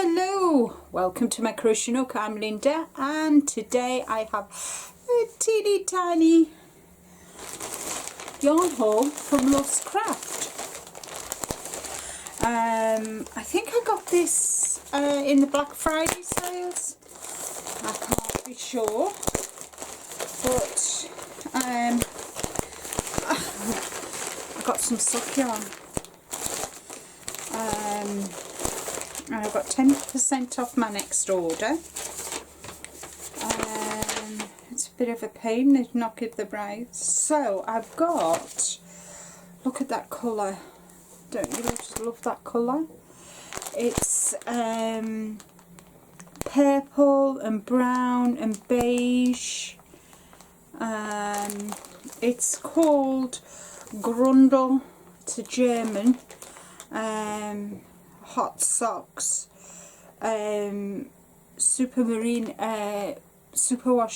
Hello, welcome to my crochet nook. I'm Linda, and today I have a teeny tiny yarn haul from LoveCrafts. I think I got this in the Black Friday sales. I can't be sure, but I got some sock yarn. And I've got 10% off my next order. It's a bit of a pain, they not give the price. So I've got, look at that colour. Don't you just love that colour? It's purple and brown and beige. It's called Grundle. It's a German. Hot socks, superwash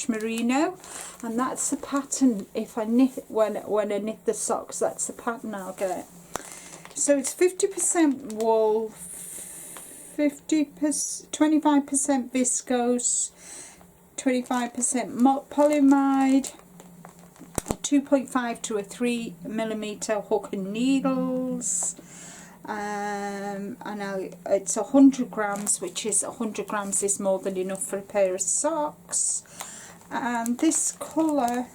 merino, and that's the pattern. If I knit when I knit the socks, that's the pattern I'll get. So it's 50% wool, 25% viscose, 25% polyamide, 2.5 to a 3mm hook and needles. And it's 100 grams, which is 100 grams is more than enough for a pair of socks. And this colour,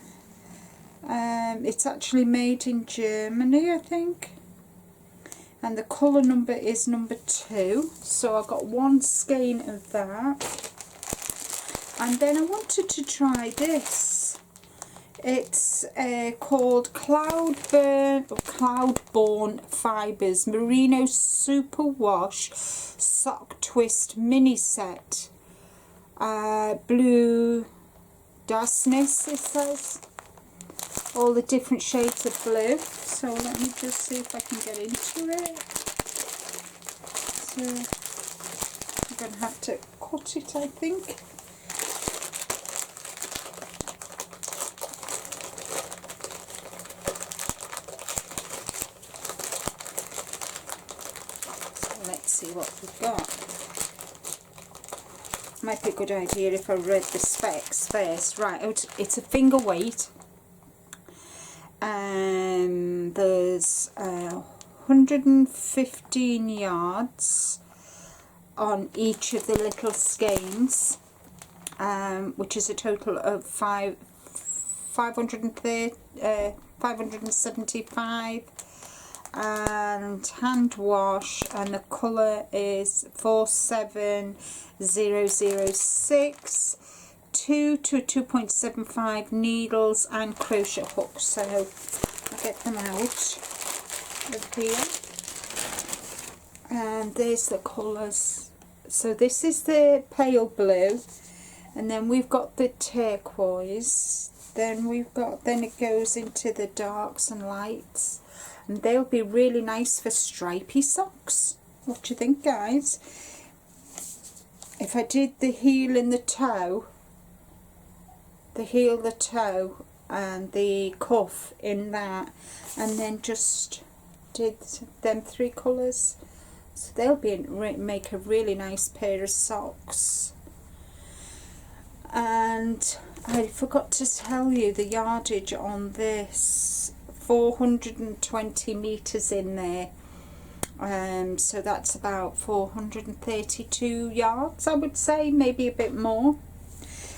it's actually made in Germany, I think, and the colour number is number 2. So I got one skein of that, and then I wanted to try this. It's called Cloudborne Fibres Merino Superwash Sock Twist Mini Set. Blue Darkness, it says. All the different shades of blue. So let me just see if I can get into it. So I'm going to have to cut it, I think. See what we've got. Might be a good idea if I read the specs first. Right, it's a finger weight. There's 115 yards on each of the little skeins, which is a total of 575. And hand wash, and the colour is 47006, 2 to 2.75 needles and crochet hooks. So I'll get them out of here, and there's the colours. So this is the pale blue, and then we've got the turquoise, then it goes into the darks and lights. And they'll be really nice for stripy socks. What do you think, guys? If I did the heel and the toe, and the cuff in that, and then just did them 3 colours, so they'll make a really nice pair of socks. And I forgot to tell you the yardage on this. 420 meters in there, so that's about 432 yards, I would say, maybe a bit more.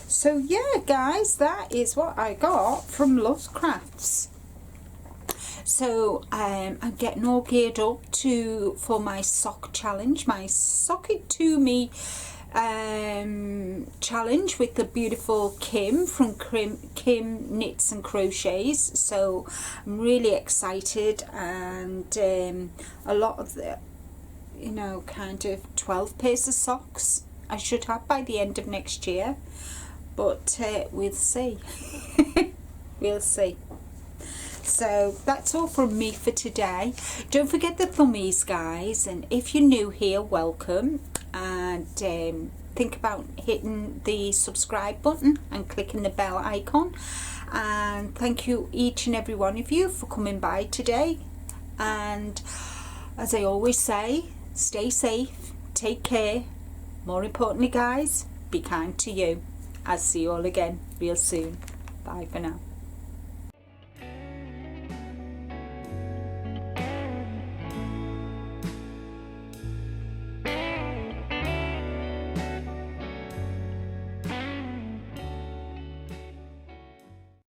So yeah, guys, that is what I got from LoveCrafts. So I'm getting all geared up for my sock challenge, my Sock It To Me challenge with the beautiful Kim from Kim Knits and Crochets. So I'm really excited, and a lot of the, kind of 12 pairs of socks I should have by the end of next year, but we'll see. We'll see. So that's all from me for today. Don't forget the thummies, guys, and if you're new here, welcome, and think about hitting the subscribe button and clicking the bell icon. And thank you, each and every one of you, for coming by today. And as I always say, stay safe, take care, more importantly guys, be kind to you. I'll see you all again real soon. Bye for now.